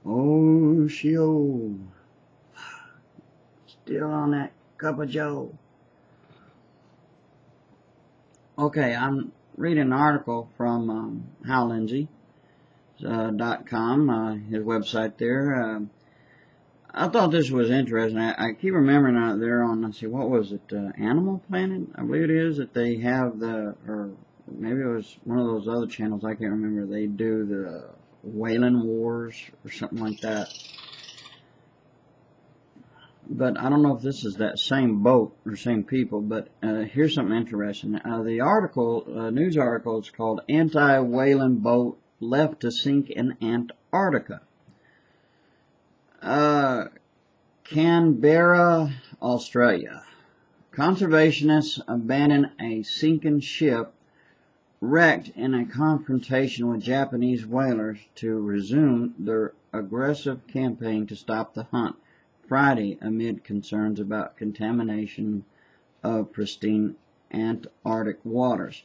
Oh, Shio. Still on that cup of joe. Okay, I'm reading an article from Hal Lindsey .com, his website there. I thought this was interesting. I keep remembering out there on, let's see, what was it, Animal Planet? I believe it is, that they have or maybe it was one of those other channels, I can't remember. They do the Whaling Wars or something like that. But I don't know if this is that same boat or same people, but here's something interesting. The article, news article, is called Anti-Whaling Boat Left to Sink in Antarctica. Canberra, Australia. Conservationists abandon a sinking ship wrecked in a confrontation with Japanese whalers to resume their aggressive campaign to stop the hunt Friday amid concerns about contamination of pristine Antarctic waters.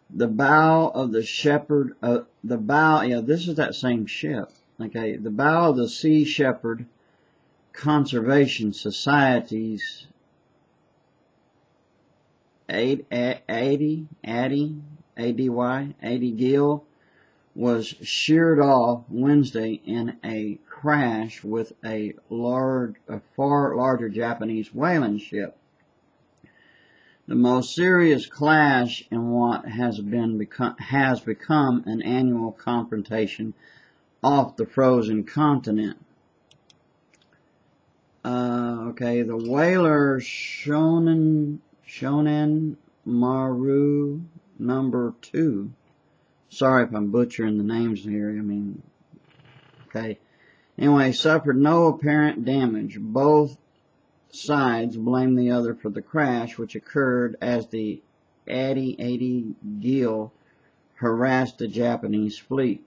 The bow of the Shepherd, this is that same ship. Okay, the bow of the Sea Shepherd Conservation Society's 80 gill was sheared off Wednesday in a crash with a far larger Japanese whaling ship. The most serious clash in what has become an annual confrontation off the frozen continent. Okay, the whaler Shonen Maru #2. Sorry if I'm butchering the names here. Okay. Anyway, suffered no apparent damage. Both sides blame the other for the crash, which occurred as the 80 gill harassed the Japanese fleet.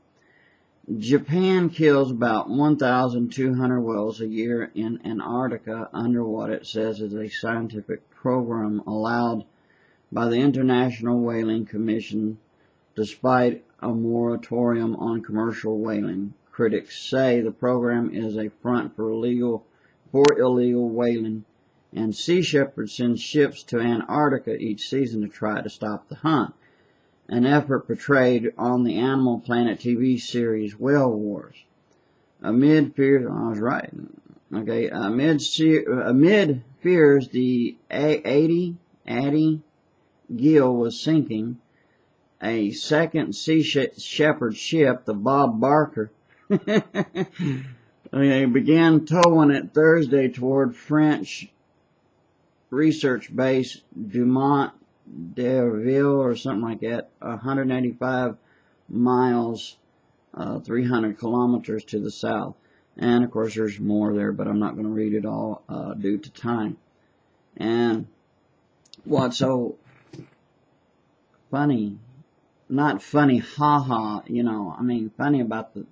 Japan kills about 1,200 whales a year in Antarctica under what it says is a scientific program allowed by the International Whaling Commission, despite a moratorium on commercial whaling. Critics say the program is a front for illegal whaling, and Sea Shepherd sends ships to Antarctica each season to try to stop the hunt, an effort portrayed on the Animal Planet TV series Whale Wars. Amid fears, amid fears the 80 gill was sinking, a second Sea Shepherd ship, the Bob Barker, they began towing it Thursday toward French research base Dumont d'Urville or something like that, 185 miles, 300 kilometers to the south. And of course there's more there, but I'm not going to read it all due to time. And what's so funny, not funny, haha, funny about the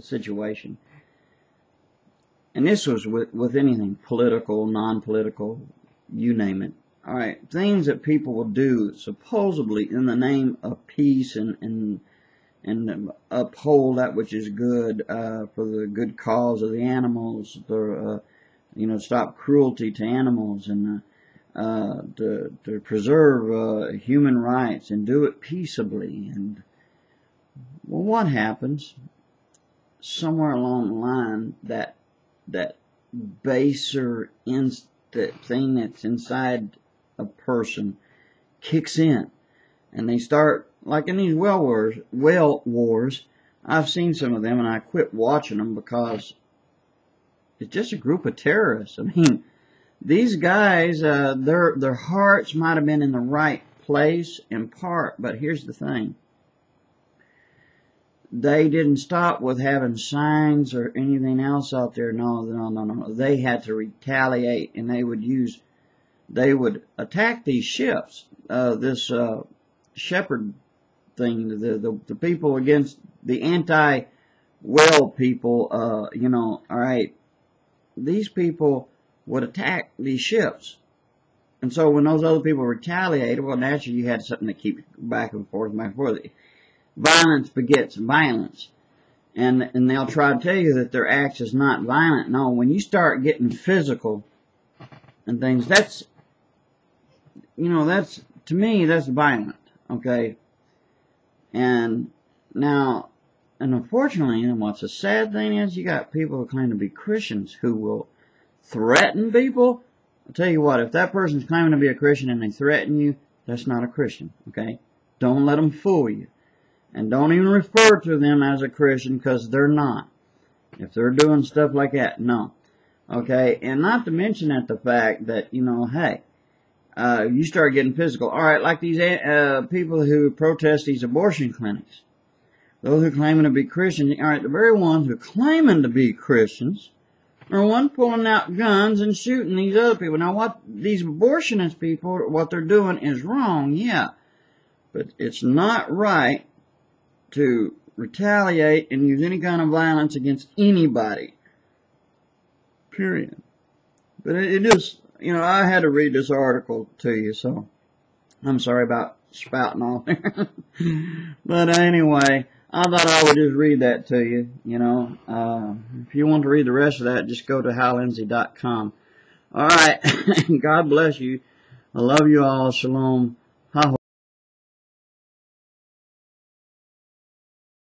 situation. And this was with anything, political, non-political, you name it. Alright, things that people will do supposedly in the name of peace and uphold that which is good for the good cause of the animals, stop cruelty to animals, and to preserve human rights and do it peaceably. And well, what happens somewhere along the line that baser thing that's inside a person kicks in, and they start, like in these whale wars, I've seen some of them and I quit watching them because it's just a group of terrorists. These guys, their hearts might have been in the right place in part, but here's the thing. They didn't stop with having signs or anything else out there. No. They had to retaliate, and they would attack these ships. This Shepherd thing, the people against the anti-whale people, alright, these people would attack these ships. And so when those other people retaliated, well, naturally you had something to keep back and forth. Violence begets violence. and they'll try to tell you that their acts is not violent. No, when you start getting physical and things, that's, that's, to me, that's violent, okay? And now, and unfortunately, and what's the sad thing is, you got people who claim to be Christians who will threaten people. I'll tell you what, if that person's claiming to be a Christian and they threaten you, that's not a Christian, okay? Don't let them fool you. And don't even refer to them as a Christian, because they're not. If they're doing stuff like that, no. Okay? And not to mention that the fact that, hey, you start getting physical. Alright, like these people who protest these abortion clinics. Those who claiming to be Christians, alright, the very ones who are claiming to be Christians are one pulling out guns and shooting these other people. Now, what these abortionist people, what they're doing is wrong, yeah. But it's not right to retaliate and use any kind of violence against anybody. Period. But it is, I had to read this article to you, so I'm sorry about spouting off there. But anyway, I thought I would just read that to you, If you want to read the rest of that, just go to hallindsey.com. Alright, God bless you. I love you all. Shalom.